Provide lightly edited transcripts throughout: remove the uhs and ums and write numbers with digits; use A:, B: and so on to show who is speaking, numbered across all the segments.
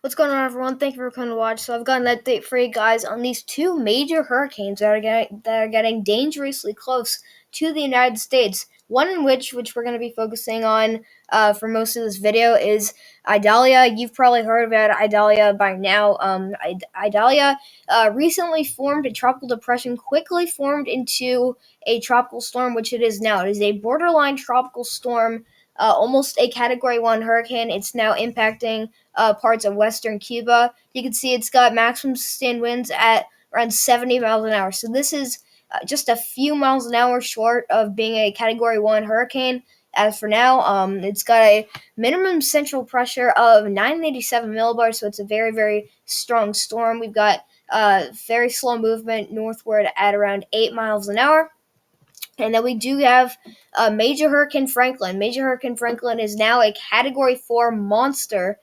A: What's going on, everyone? Thank you for coming to watch. So I've got an update for you guys on these two major hurricanes that are getting dangerously close to the United States. One in which we're going to be focusing on for most of this video is Idalia. You've probably heard about Idalia by now. Idalia recently formed a tropical depression, quickly formed into a tropical storm, which it is now. It is a borderline tropical storm, almost a Category 1 hurricane. It's now impacting parts of western Cuba. You can see it's got maximum sustained winds at around 70 miles an hour. So this is just a few miles an hour short of being a Category 1 hurricane. As for now, it's got a minimum central pressure of 987 millibars, so it's a very, very strong storm. We've got very slow movement northward at around 8 miles an hour. And then we do have Major Hurricane Franklin. Major Hurricane Franklin is now a Category 4 monster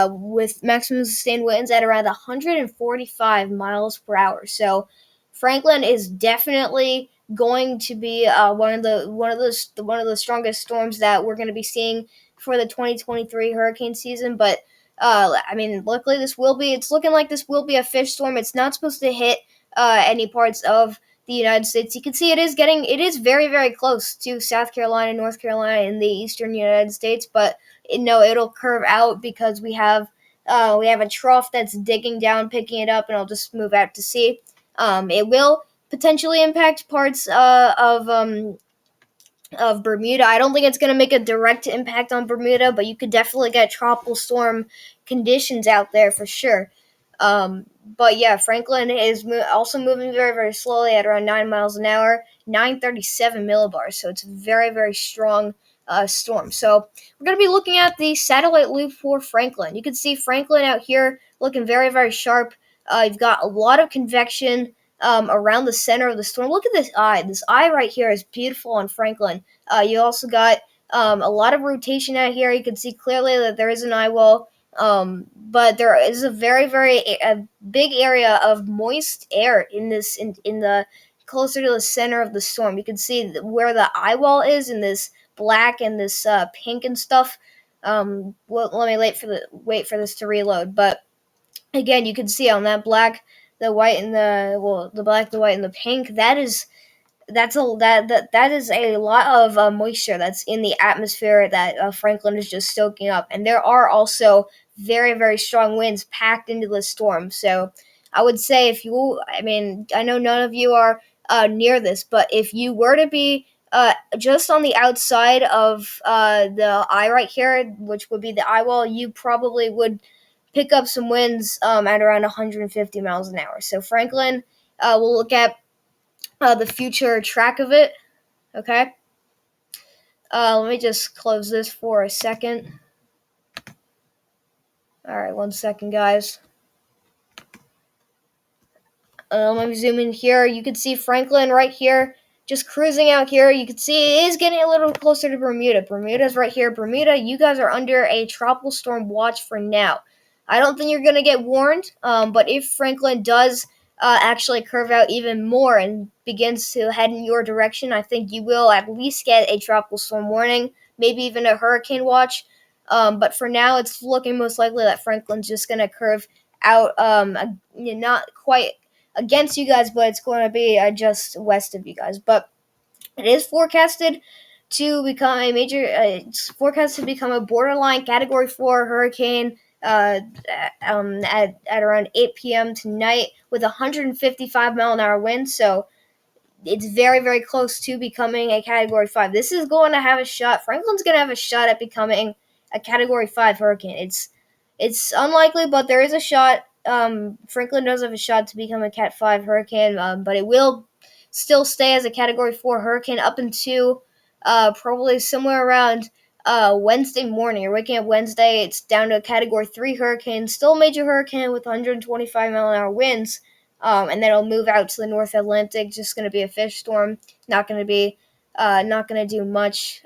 A: with maximum sustained winds at around 145 miles per hour. So Franklin is definitely going to be one of the strongest storms that we're going to be seeing for the 2023 hurricane season. But luckily it's looking like this will be a fish storm. It's not supposed to hit any parts of the United States. You can see it is very, very close to South Carolina, North Carolina, in the eastern United States, but it'll curve out because we have a trough that's digging down, picking it up, and it'll just move out to sea. It will potentially impact parts of Bermuda. I don't think it's going to make a direct impact on Bermuda, but you could definitely get tropical storm conditions out there for sure. But yeah, Franklin is also moving very, very slowly at around 9 miles an hour, 937 millibars. So it's a very, very strong storm. So we're going to be looking at the satellite loop for Franklin. You can see Franklin out here looking very, very sharp. You've got a lot of convection around the center of the storm. Look at this eye. This eye right here is beautiful on Franklin. You also got a lot of rotation out here. You can see clearly that there is an eye wall. But there is a very, very big area of moist air in the closer to the center of the storm. You can see where the eye wall is in this black and this pink and stuff. Let me wait for this to reload. But again, you can see on that black, the white and the black, the white and the pink. That is a lot of moisture that's in the atmosphere that Franklin is just soaking up, and there are also very, very strong winds packed into the storm. So I would say I know none of you are near this, but if you were to be just on the outside of the eye right here, which would be the eye wall, you probably would pick up some winds at around 150 miles an hour. So Franklin, we'll look at the future track of it. Okay. Let me just close this for a second. All right, 1 second, guys. Let me zoom in here. You can see Franklin right here, just cruising out here. You can see it is getting a little closer to Bermuda. Bermuda's right here. Bermuda, you guys are under a tropical storm watch for now. I don't think you're going to get warned, but if Franklin does actually curve out even more and begins to head in your direction, I think you will at least get a tropical storm warning, maybe even a hurricane watch. But for now, it's looking most likely that Franklin's just going to curve out, not quite against you guys, but it's going to be just west of you guys. But it is forecasted to become it's forecasted to become a borderline Category 4 hurricane at around 8 p.m. tonight with 155 mile an hour winds. So it's very, very close to becoming a Category 5. This is going to have a shot. Franklin's going to have a shot at becoming a Category 5 hurricane. It's unlikely, but there is a shot. Franklin does have a shot to become a Cat 5 hurricane, but it will still stay as a Category 4 hurricane up until probably somewhere around Wednesday morning. You're waking up Wednesday, it's down to a Category 3 hurricane, still a major hurricane with 125 mile an hour winds, and then it'll move out to the North Atlantic. Just going to be a fish storm, not going to do much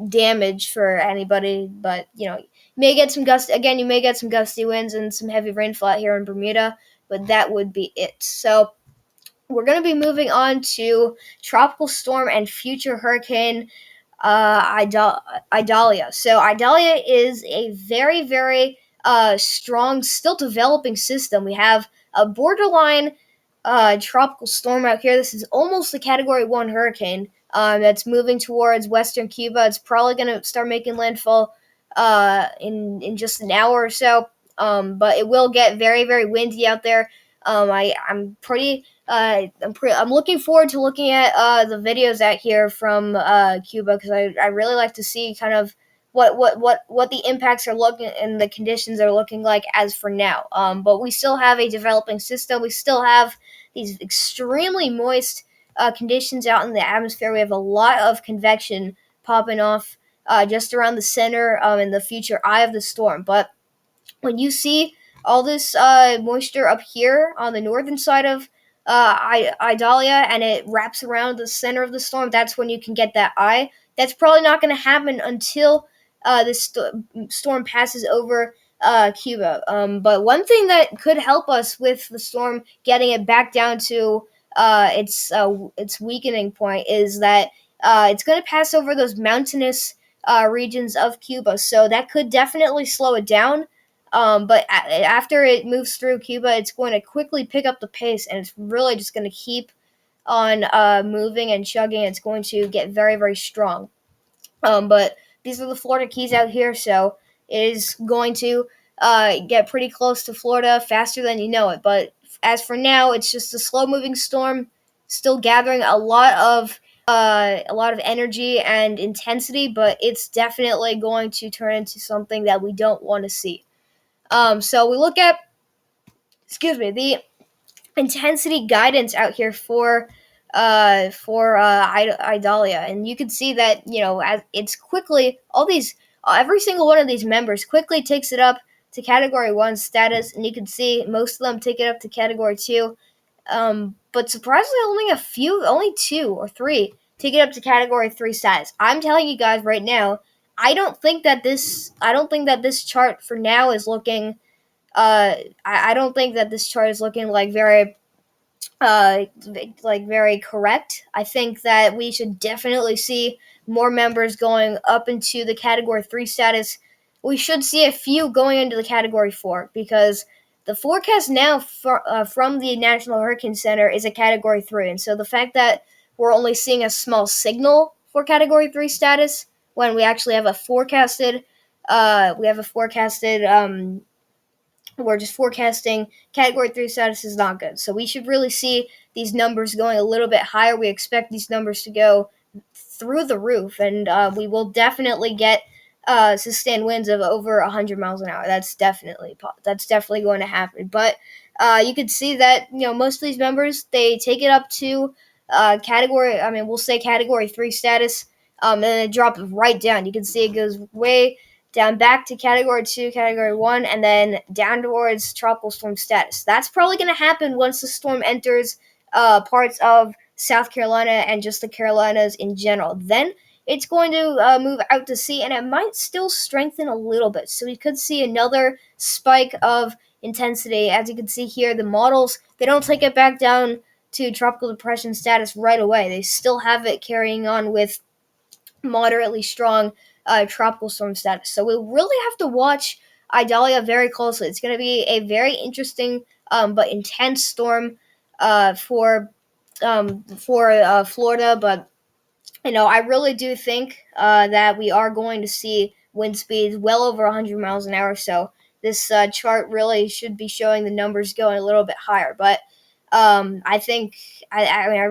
A: damage for anybody, but you may get some gusty winds and some heavy rainfall out here in Bermuda, but that would be it. So we're going to be moving on to tropical storm and future hurricane Idalia. So Idalia is a very, very strong, still developing system. We have a borderline tropical storm out here. This is almost a Category 1 hurricane that's moving towards western Cuba. It's probably going to start making landfall in just an hour or so. But it will get very, very windy out there. I'm looking forward to looking at the videos out here from Cuba, because I really like to see kind of what the impacts are looking and the conditions are looking like as for now. But we still have a developing system. We still have these extremely moist conditions out in the atmosphere. We have a lot of convection popping off just around the center in the future eye of the storm. But when you see all this moisture up here on the northern side of Idalia, and it wraps around the center of the storm, that's when you can get that eye. That's probably not going to happen until this storm passes over Cuba. But one thing that could help us with the storm getting it back down to its weakening point is that it's going to pass over those mountainous regions of Cuba, so that could definitely slow it down. But after it moves through Cuba, it's going to quickly pick up the pace, and it's really just going to keep on moving and chugging. It's going to get very, very strong. But these are the Florida Keys out here, so it is going to get pretty close to Florida faster than you know it. But as for now, it's just a slow-moving storm, still gathering a lot of energy and intensity, but it's definitely going to turn into something that we don't want to see. So we look at, the intensity guidance out here for Idalia, and you can see that as it's quickly every single one of these members quickly takes it up to Category 1 status, and you can see most of them take it up to Category 2. But surprisingly, only 2 or 3 take it up to Category 3 status. I'm telling you guys right now, I don't think that this chart for now is looking. I don't think that this chart is looking like very very correct. I think that we should definitely see more members going up into the Category 3 status. We should see a few going into the Category 4, because the forecast now from the National Hurricane Center is a Category 3. And so the fact that we're only seeing a small signal for Category 3 status when we actually have a forecasted we're just forecasting Category 3 status is not good. So we should really see these numbers going a little bit higher. We expect these numbers to go through the roof, and we will definitely get sustained winds of over 100 miles an hour. That's definitely going to happen. But you can see that most of these members, they take it up to we'll say Category 3 status, and then it drops right down. You can see it goes way down back to Category 2, Category 1, and then down towards tropical storm status. That's probably going to happen once the storm enters parts of South Carolina and just the Carolinas in general. Then it's going to move out to sea, and it might still strengthen a little bit. So we could see another spike of intensity. As you can see here, the models, they don't take it back down to tropical depression status right away. They still have it carrying on with moderately strong tropical storm status. So we really have to watch Idalia very closely. It's going to be a very interesting but intense storm for Florida. But I really do think that we are going to see wind speeds well over 100 miles an hour. So this chart really should be showing the numbers going a little bit higher. But I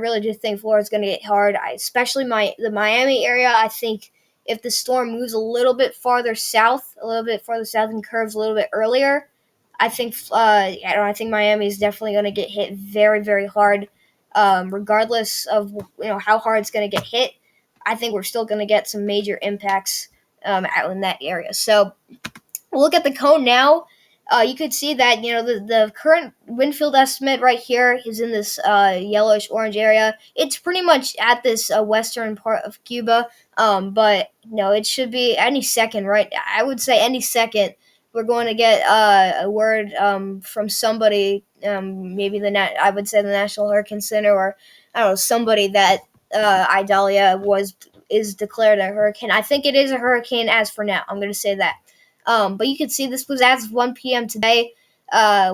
A: really do think Florida's going to get hard. Especially the Miami area. I think if the storm moves a little bit farther south and curves a little bit earlier, I think Miami is definitely going to get hit very, very hard. Regardless of how hard it's going to get hit, I think we're still going to get some major impacts out in that area. So we'll look at the cone now. You could see that the current wind field estimate right here is in this yellowish orange area. It's pretty much at this western part of Cuba, but it should be any second, right? I would say any second we're going to get a word from somebody, maybe I would say the National Hurricane Center, or I don't know, somebody that Idalia is declared a hurricane. I think it is a hurricane as for now. I'm going to say that. But you can see this was as of 1 p.m. today.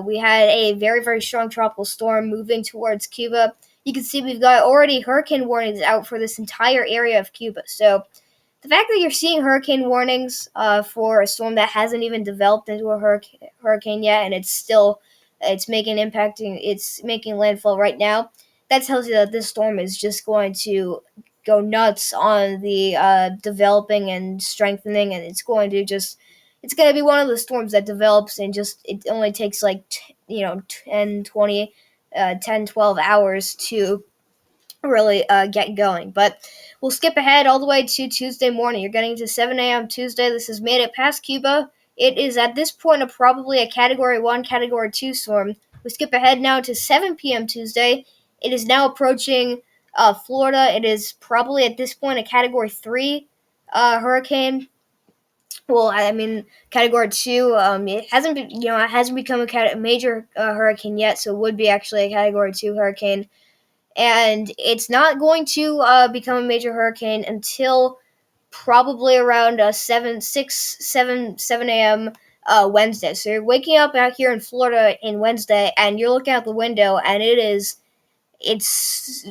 A: We had a very, very strong tropical storm moving towards Cuba. You can see we've got already hurricane warnings out for this entire area of Cuba. So the fact that you're seeing hurricane warnings for a storm that hasn't even developed into a hurricane yet, and it's making landfall right now, that tells you that this storm is just going to go nuts on the developing and strengthening, and it's going to be one of the storms that develops and just it only takes like 10 20 10 12 hours to really get going. But we'll skip ahead all the way to Tuesday morning. You're getting to 7 a.m. Tuesday. This has made it past Cuba. It is at this point probably a Category 1, Category 2 storm. We skip ahead now to 7 p.m. Tuesday. It is now approaching Florida. It is probably at this point a Category 3 hurricane. Well, I mean, Category 2. It hasn't become a major hurricane yet, so it would be actually a Category 2 hurricane, and it's not going to become a major hurricane until probably around 7 a.m. Wednesday. So you're waking up out here in Florida in Wednesday, and you're looking out the window, and it's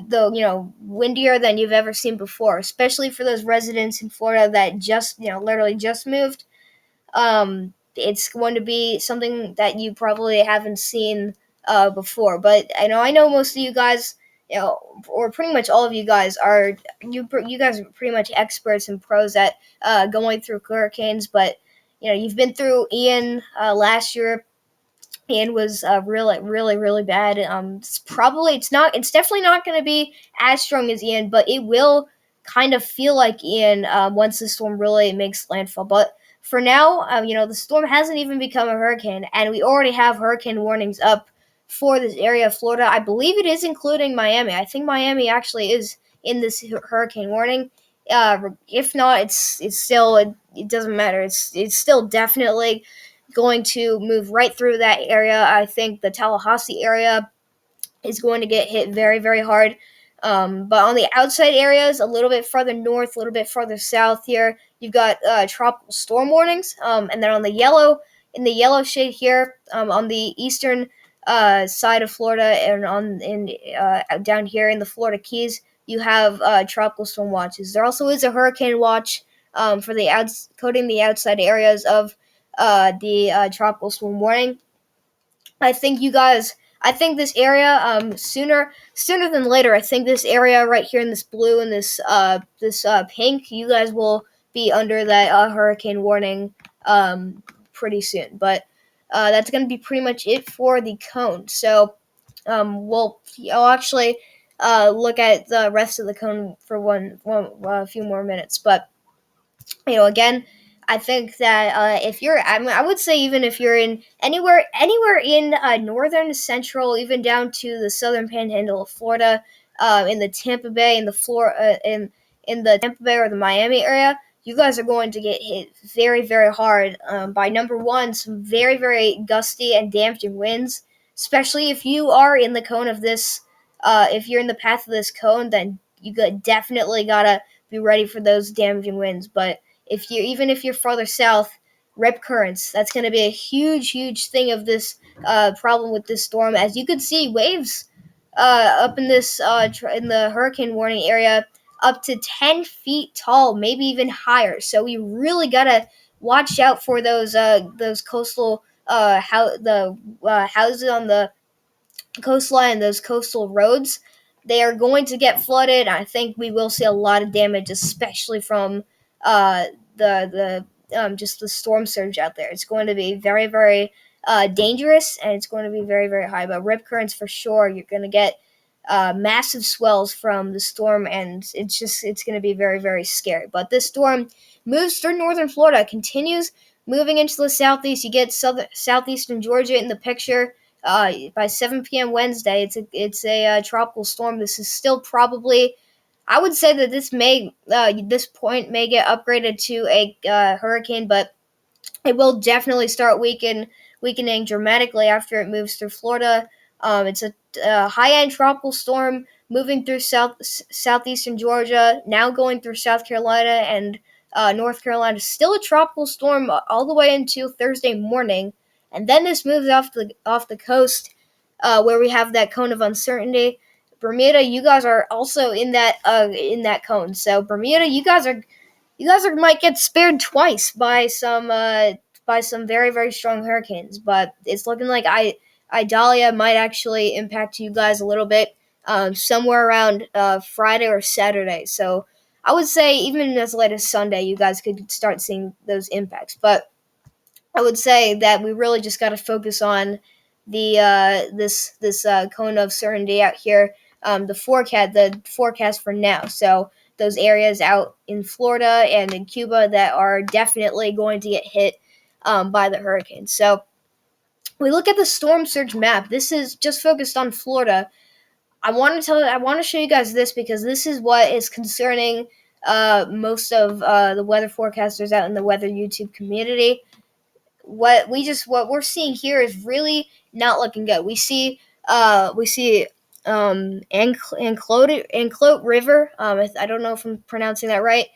A: the windier than you've ever seen before, especially for those residents in Florida that just literally just moved. It's going to be something that you probably haven't seen before. But I know most of you guys, or pretty much all of you guys you guys are pretty much experts and pros at going through hurricanes. But you've been through Ian last year. Ian was really, really, really bad. It's definitely not going to be as strong as Ian, but it will kind of feel like Ian once the storm really makes landfall. But for now, the storm hasn't even become a hurricane, and we already have hurricane warnings up for this area of Florida. I believe it is including Miami. I think Miami actually is in this hurricane warning. If not, it doesn't matter. It's still definitely going to move right through that area. I think the Tallahassee area is going to get hit very, very hard. But on the outside areas, a little bit further north, a little bit further south here, you've got tropical storm warnings. And then in the yellow shade here, on the eastern side of Florida and down here in the Florida Keys, you have tropical storm watches. There also is a hurricane watch for coding the outside areas of the tropical storm warning. I think this area, sooner than later. I think this area right here in this blue and this pink, you guys will be under that hurricane warning pretty soon. But that's going to be pretty much it for the cone. So I'll actually look at the rest of the cone for a few more minutes. But again, I think that I would say even if you're in anywhere in northern, central, even down to the southern panhandle of Florida, in the Tampa Bay, in the Tampa Bay or the Miami area, you guys are going to get hit very, very hard by number one, some very, very gusty and damaging winds, especially if you are in the cone of this. If you're in the path of this cone, then you definitely gotta be ready for those damaging winds. But if you're farther south, rip currents. That's going to be a huge, huge thing of this problem with this storm. As you could see, waves up in this in the hurricane warning area up to 10 feet tall, maybe even higher. So we really gotta watch out for those coastal houses on the coastline, those coastal roads. They are going to get flooded. I think we will see a lot of damage, especially from uh, just the storm surge out there. It's going to be very, very dangerous, and it's going to be very, very high. But rip currents for sure. You're going to get massive swells from the storm, and it's going to be very, very scary. But this storm moves through northern Florida, continues moving into the southeast. You get southeastern Georgia in the picture. By 7 p.m. Wednesday, it's a tropical storm. This is still probably, I would say that this point may get upgraded to a hurricane, but it will definitely start weakening dramatically after it moves through Florida. It's a high-end tropical storm moving through southeastern Georgia, now going through South Carolina and North Carolina. Still a tropical storm all the way into Thursday morning, and then this moves off the coast, where we have that cone of uncertainty. Bermuda, you guys are also in that cone. So Bermuda, you guys might get spared twice by some very very strong hurricanes. But it's looking like Idalia might actually impact you guys a little bit, somewhere around Friday or Saturday. So I would say even as late as Sunday, you guys could start seeing those impacts. But I would say that we really just got to focus on this cone of certainty out here. The forecast for now. So those areas out in Florida and in Cuba that are definitely going to get hit by the hurricane. So we look at the storm surge map. This is just focused on Florida. I want to show you guys this because this is what is concerning most of the weather forecasters out in the weather YouTube community. What we're seeing here is really not looking good. We see Anclote River. I don't know if I'm pronouncing that right.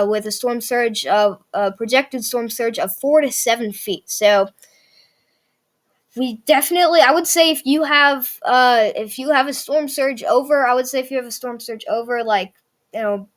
A: With a storm surge of projected storm surge of 4 to 7 feet. So I would say if you have a storm surge over, like, you know,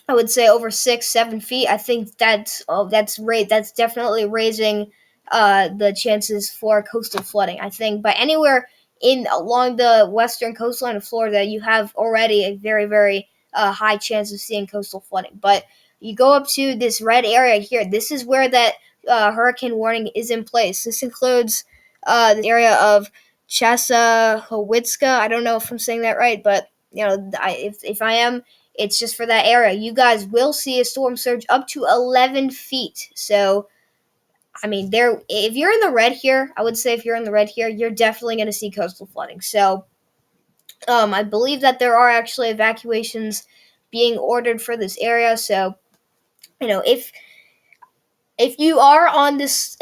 A: I would say over 6-7 feet. I think that's definitely raising the chances for coastal flooding. I think by anywhere in along the western coastline of Florida, you have already a very very high chance of seeing coastal flooding. But you go up to this red area here. This is where that hurricane warning is in place. This includes the area of Chassahowitzka. I don't know if I'm saying that right, but if I am, it's just for that area. You guys will see a storm surge up to 11 feet. So, I mean, if you're in the red here, I would say if you're in the red here, you're definitely going to see coastal flooding. So, I believe that there are actually evacuations being ordered for this area. So, if you are on this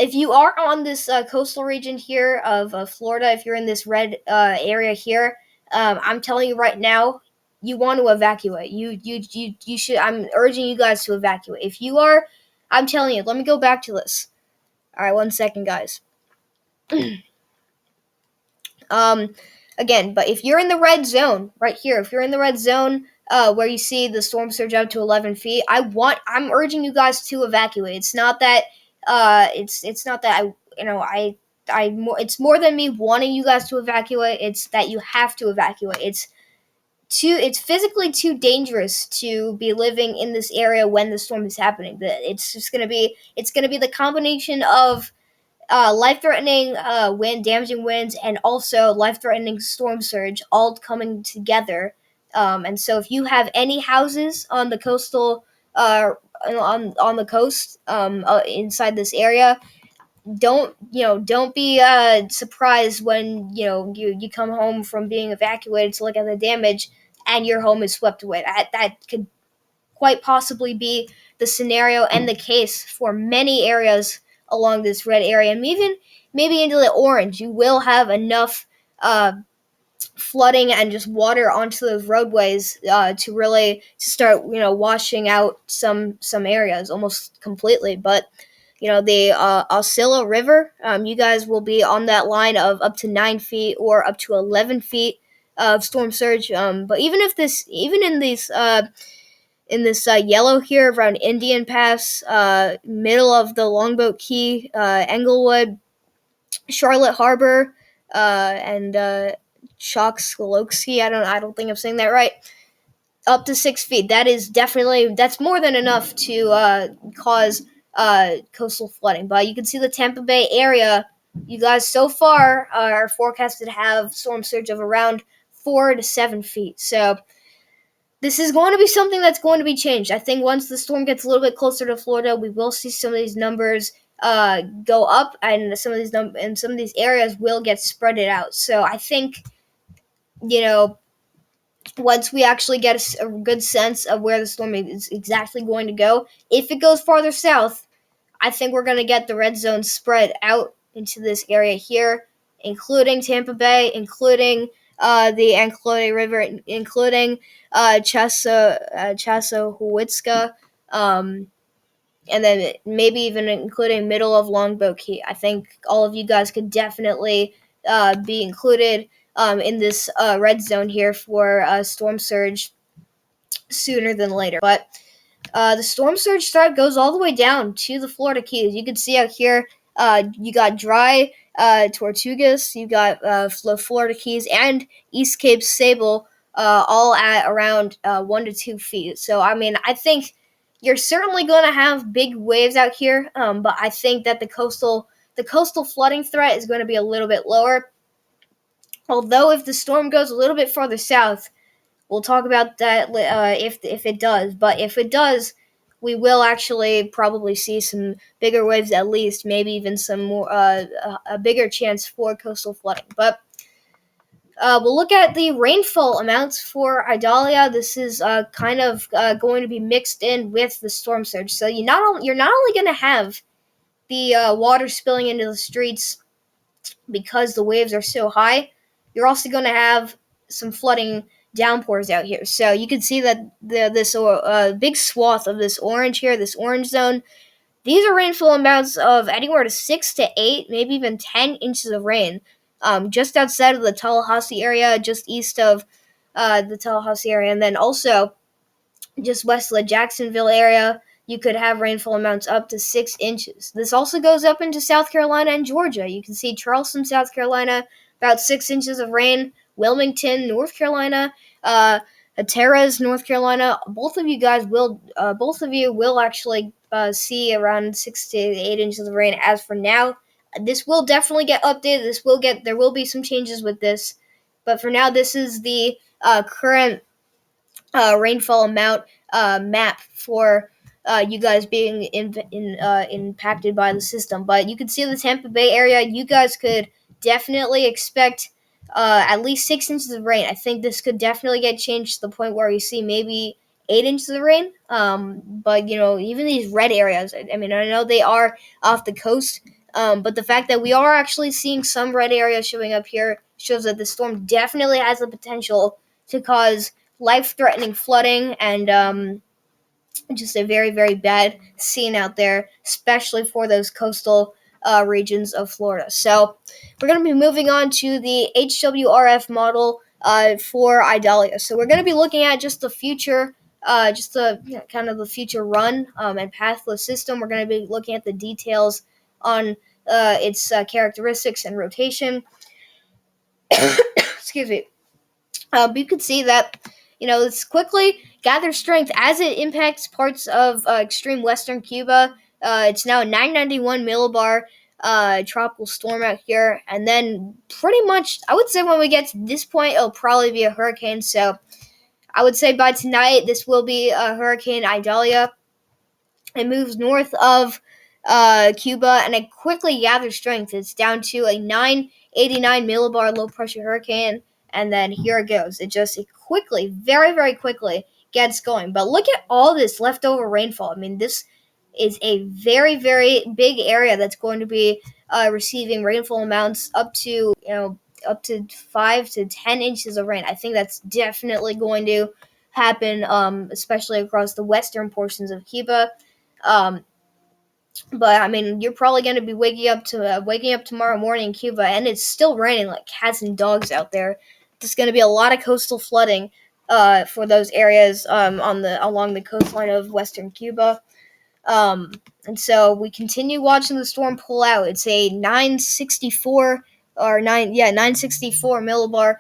A: coastal region here of Florida, if you're in this red area here, I'm telling you right now, you want to evacuate. You should. I'm urging you guys to evacuate. If you are, I'm telling you. Let me go back to this. All right, 1 second, guys. Um, Again, but if you're in the red zone right here, if you're in the red zone, where you see the storm surge up to 11 feet, I'm urging you guys to evacuate. It's not that, it's not that it's more than me wanting you guys to evacuate. It's that you have to evacuate. It's physically too dangerous to be living in this area when the storm is happening. It's gonna be the combination of life-threatening damaging winds, and also life-threatening storm surge all coming together. And so, if you have any houses on the coastal, on the coast, inside this area, don't be surprised when you come home from being evacuated to look at the damage, and your home is swept away. That could quite possibly be the scenario and the case for many areas along this red area, and even maybe into the orange. You will have enough flooding and just water onto those roadways to start washing out some areas almost completely. But the Osceola River, you guys will be on that line of up to 9 feet or up to 11 feet of storm surge. But even in this yellow here around Indian Pass, middle of the Longboat Key, Englewood, Charlotte Harbor, and Chokoloskee. I don't think I'm saying that right. Up to 6 feet. That's more than enough to cause coastal flooding. But you can see the Tampa Bay area. You guys so far are forecasted to have storm surge of around 4 to 7 feet. So this is going to be something that's going to be changed. I think once the storm gets a little bit closer to Florida, we will see some of these numbers go up, and some of these areas will get spreaded out. So I think, once we actually get a good sense of where the storm is exactly going to go, if it goes farther south, I think we're going to get the red zone spread out into this area here, including Tampa Bay, including the Anclote River, including Chassahowitzka, and then maybe even including middle of Longboat Key. I think all of you guys could definitely be included in this red zone here for storm surge sooner than later. But the storm surge threat goes all the way down to the Florida Keys. You can see out here, you got dry Tortugas, you got the Florida Keys, and East Cape Sable, all at around 1 to 2 feet. So, I mean, I think you're certainly going to have big waves out here, but I think that the coastal flooding threat is going to be a little bit lower. Although, if the storm goes a little bit farther south, we'll talk about that if it does. But if it does, we will actually probably see some bigger waves, at least maybe even some more a bigger chance for coastal flooding. But we'll look at the rainfall amounts for Idalia. This is kind of going to be mixed in with the storm surge. So you're not only going to have the water spilling into the streets because the waves are so high, you're also going to have some flooding downpours out here. So you can see that this big swath of this orange here, this orange zone, these are rainfall amounts of anywhere to 6 to 8, maybe even 10 inches of rain. Just outside of the Tallahassee area, just east of the Tallahassee area, and then also just west of the Jacksonville area, you could have rainfall amounts up to 6 inches. This also goes up into South Carolina and Georgia. You can see Charleston, South Carolina, about 6 inches of rain. Wilmington, North Carolina, Hatteras, North Carolina. Both of you will actually see around 6 to 8 inches of rain. As for now, this will definitely get updated. There will be some changes with this, but for now, this is the current rainfall amount map for you guys being impacted by the system. But you can see the Tampa Bay area. You guys could definitely expect at least 6 inches of rain. I think this could definitely get changed to the point where you see maybe 8 inches of rain. But even these red areas. I mean, I know they are off the coast. But the fact that we are actually seeing some red areas showing up here shows that the storm definitely has the potential to cause life-threatening flooding and just a very, very bad scene out there, especially for those coastal regions of Florida. So we're going to be moving on to the HWRF model for Idalia. So we're going to be looking at just the future, kind of the future run and path of the system. We're going to be looking at the details on its characteristics and rotation. Excuse me. You can see that this quickly gathers strength as it impacts parts of extreme western Cuba. It's now a 991 millibar tropical storm out here, and then pretty much, I would say when we get to this point, it'll probably be a hurricane. So I would say by tonight, this will be a Hurricane Idalia. It moves north of Cuba, and it quickly gathers strength. It's down to a 989 millibar low pressure hurricane. And then here it goes. It quickly, very, very quickly gets going. But look at all this leftover rainfall. I mean, this is a very, very big area that's going to be receiving rainfall amounts up to 5 to 10 inches of rain. I think that's definitely going to happen, especially across the western portions of Cuba. But I mean, you're probably going to be waking up tomorrow morning in Cuba, and it's still raining like cats and dogs out there. There's going to be a lot of coastal flooding for those areas along the coastline of western Cuba. And so we continue watching the storm pull out. It's a 964 millibar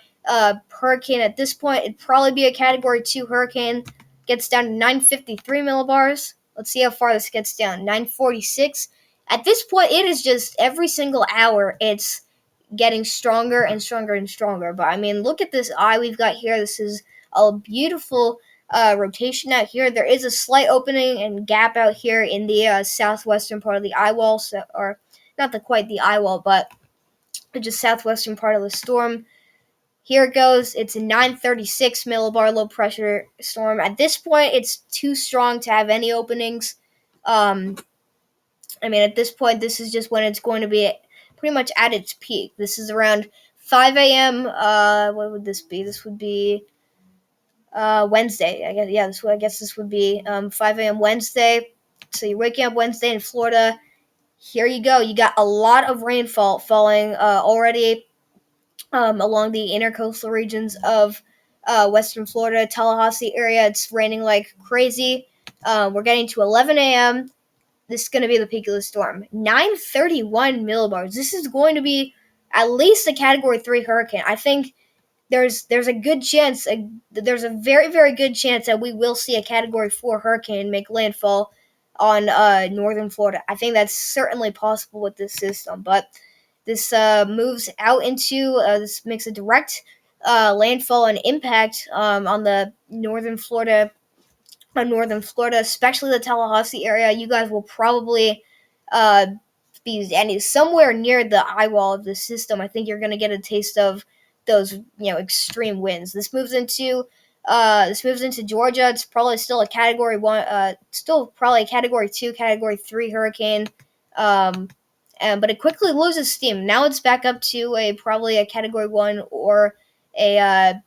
A: hurricane. At this point, it'd probably be a Category 2 hurricane. Gets down to 953 millibars. Let's see how far this gets down. 946. At this point, it is just every single hour, it's getting stronger and stronger and stronger. But I mean, look at this eye we've got here. This is a beautiful rotation out here. There is a slight opening and gap out here in the southwestern part of the eye wall, or not quite the eye wall, but just southwestern part of the storm. Here it goes. It's a 936 millibar low pressure storm. At this point, it's too strong to have any openings. I mean, at this point, this is just when it's going to be pretty much at its peak. This is around 5 a.m. What would this be? This would be Wednesday. I guess this would be 5 a.m. Wednesday. So you're waking up Wednesday in Florida. Here you go. You got a lot of rainfall falling already along the intercoastal regions of western Florida, Tallahassee area. It's raining like crazy. We're getting to 11 a.m. This is going to be the peak of the storm. 931 millibars. This is going to be at least a Category 3 hurricane. I think there's a good chance, there's a very, very good chance that we will see a Category 4 hurricane make landfall on northern Florida. I think that's certainly possible with this system, but this moves out into, this makes a direct landfall and impact on the northern Florida, especially the Tallahassee area. You guys will probably uh, be somewhere near the eye wall of the system. I think you're going to get a taste of those extreme winds. This moves into Georgia. It's probably still a Category 1, still probably a Category 2, Category 3 hurricane. Um, but it quickly loses steam. Now it's back up to probably a Category 1 or a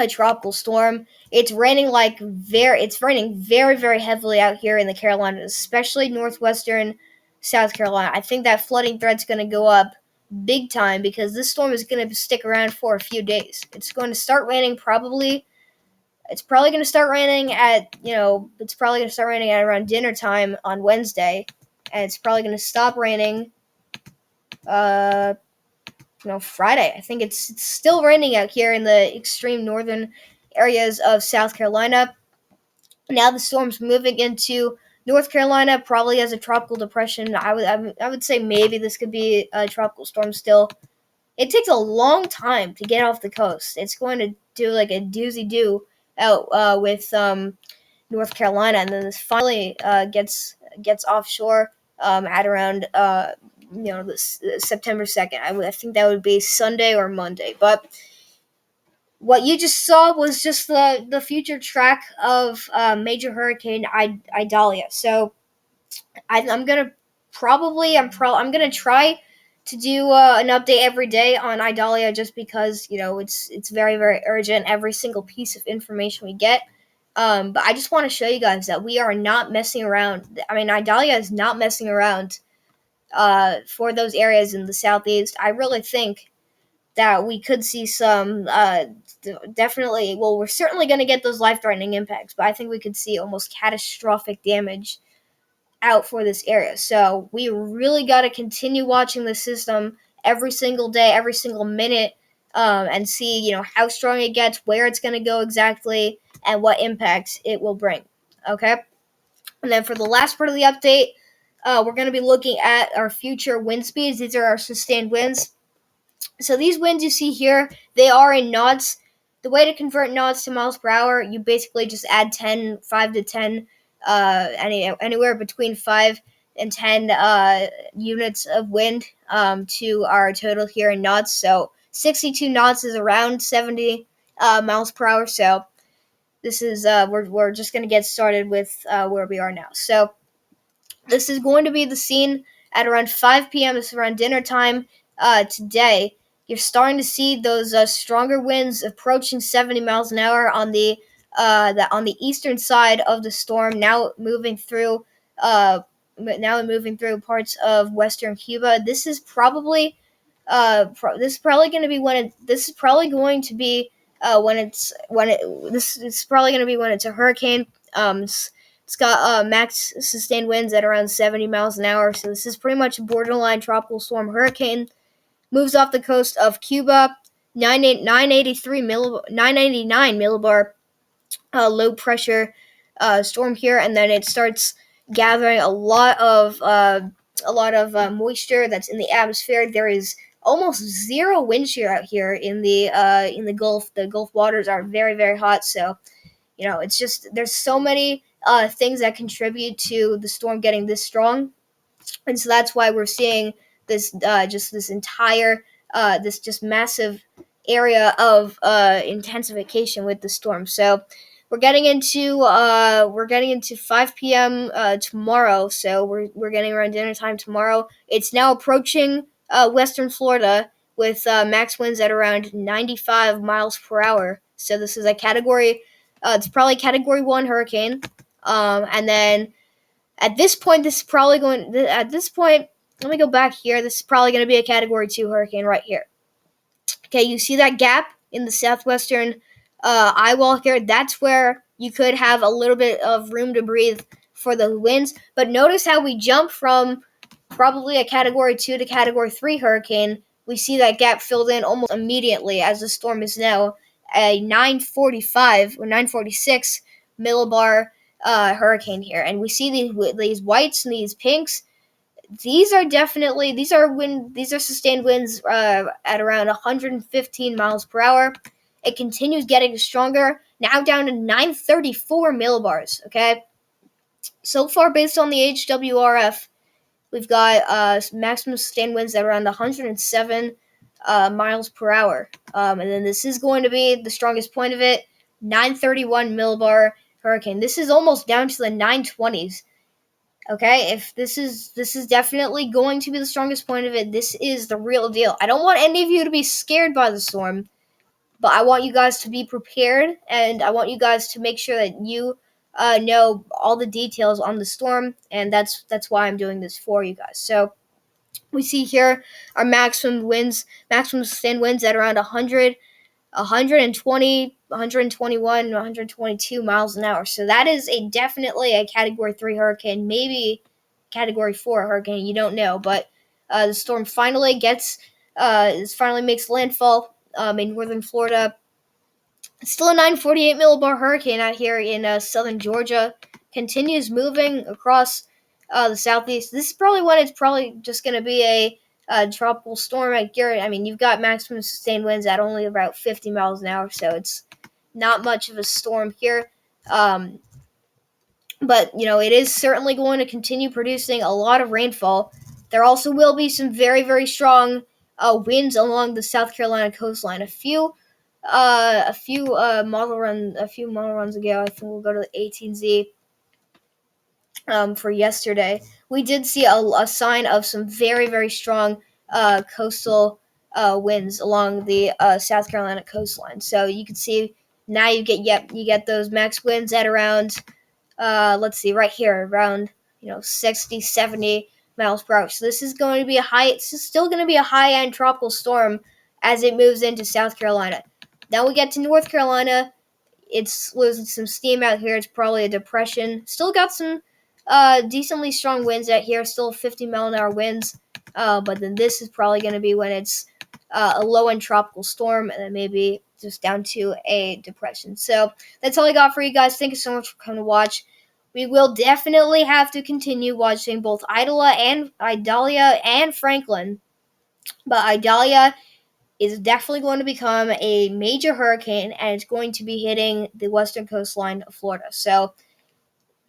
A: tropical storm. It's raining very, very heavily out here in the Carolinas, especially northwestern South Carolina. I think that flooding threat's going to go up big time because this storm is going to stick around for a few days. It's going to start raining probably. It's probably going to start raining at around dinner time on Wednesday, and it's probably going to stop raining uh Friday. I think it's still raining out here in the extreme northern areas of South Carolina. Now the storm's moving into North Carolina, probably as a tropical depression. I would say maybe this could be a tropical storm still. It takes a long time to get off the coast. It's going to do like a doozy do out with North Carolina, and then this finally gets offshore at around this September 2nd. I think that would be Sunday or Monday. But what you just saw was just the future track of major hurricane Idalia. So I'm gonna I'm gonna try to do an update every day on Idalia, just because it's very, very urgent. Every single piece of information we get. But I just want to show you guys that we are not messing around. I mean, Idalia is not messing around for those areas in the southeast. I really think that we could see some definitely. Well, we're certainly going to get those life-threatening impacts, but I think we could see almost catastrophic damage out for this area. So we really got to continue watching the system every single day, every single minute, and see how strong it gets, where it's going to go exactly, and what impacts it will bring. Okay, and then for the last part of the update, we're going to be looking at our future wind speeds. These are our sustained winds. So these winds you see here, they are in knots. The way to convert knots to miles per hour, you basically just add 5 to 10, anywhere between 5 and 10 units of wind to our total here in knots. So 62 knots is around 70 miles per hour. So this is we're just going to get started with where we are now. So this is going to be the scene at around 5 p.m. This is around dinner time today. You're starting to see those stronger winds approaching 70 miles an hour on the eastern side of the storm. Now moving through parts of western Cuba. This is probably this is probably going to be when this is probably going to be this is probably going to be when it's a hurricane. It's got max sustained winds at around 70 miles an hour, so this is pretty much a borderline tropical storm hurricane. Moves off the coast of Cuba, 989 millibar low pressure storm here, and then it starts gathering a lot of moisture that's in the atmosphere. There is almost zero wind shear out here in the Gulf. The Gulf waters are very, very hot, so it's just there's so many things that contribute to the storm getting this strong, and so that's why we're seeing this this entire this just massive area of intensification with the storm. So we're getting into 5 p.m. Tomorrow. So we're getting around dinner time tomorrow. It's now approaching western Florida with max winds at around 95 miles per hour. So this is a category. It's probably a Category 1 hurricane. And then at this point, this is probably going. At this point, let me go back here. This is probably going to be a Category 2 hurricane right here. Okay, you see that gap in the southwestern eye wall here? That's where you could have a little bit of room to breathe for the winds. But notice how we jump from probably a Category 2 to Category 3 hurricane. We see that gap filled in almost immediately as the storm is now a 945 or 946 millibar hurricane here. And we see these whites and these pinks. These are sustained winds at around 115 miles per hour. It continues getting stronger, now down to 934 millibars. Okay, so far based on the HWRF, we've got maximum sustained winds at around 107 miles per hour, and then this is going to be the strongest point of it, 931 millibar hurricane. This is almost down to the 920s. Okay, if this is definitely going to be the strongest point of it. This is the real deal. I don't want any of you to be scared by the storm, but I want you guys to be prepared, and I want you guys to make sure that you know all the details on the storm, and that's why I'm doing this for you guys. So we see here our maximum sustained winds at around 100, 120, 121, 122 miles an hour. So that is definitely a Category 3 hurricane, maybe Category 4 hurricane. You don't know, but the storm finally makes landfall in northern Florida. It's still a 948 millibar hurricane out here in southern Georgia. Continues moving across the southeast. This is probably when it's probably just going to be a tropical storm at Garrett. I mean, you've got maximum sustained winds at only about 50 miles an hour, so it's not much of a storm here. But, it is certainly going to continue producing a lot of rainfall. There also will be some very, very strong winds along the South Carolina coastline. A few model runs ago, I think we'll go to the 18Z for yesterday. We did see a sign of some very, very strong coastal winds along the South Carolina coastline. So you can see now you get those max winds at around let's see right here around 60, 70 miles per hour. So this is going to be still going to be a high-end tropical storm as it moves into South Carolina. Then we get to North Carolina. It's losing some steam out here. It's probably a depression. Still got some decently strong winds out here. Still 50-mile-an-hour winds. But then this is probably going to be when it's a low-end tropical storm, and then maybe just down to a depression. So that's all I got for you guys. Thank you so much for coming to watch. We will definitely have to continue watching both Idalia and Franklin. But Idalia is definitely going to become a major hurricane, and it's going to be hitting the western coastline of Florida. So,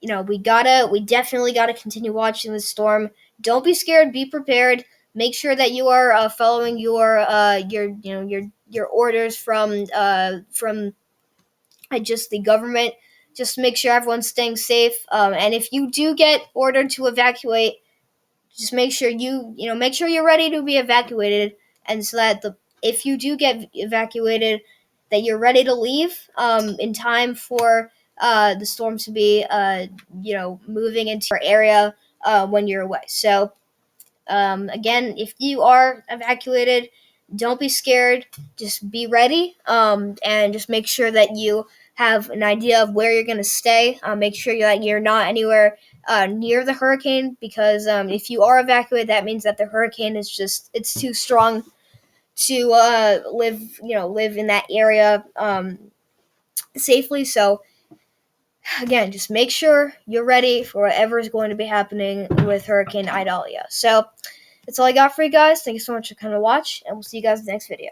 A: we definitely gotta continue watching this storm. Don't be scared. Be prepared. Make sure that you are following your orders from just the government. Just make sure everyone's staying safe. And if you do get ordered to evacuate, just make sure you're ready to be evacuated, and so that if you do get evacuated, that you're ready to leave in time for the storm to be moving into your area when you're away. So again, if you are evacuated, don't be scared. Just be ready, and just make sure that you have an idea of where you're going to stay. Make sure that you're not anywhere near the hurricane, because if you are evacuated, that means that the hurricane it's too strong to live in that area safely. So again, just make sure you're ready for whatever is going to be happening with Hurricane Idalia. So that's all I got for you guys. Thank you so much for coming to watch, and we'll see you guys in the next video.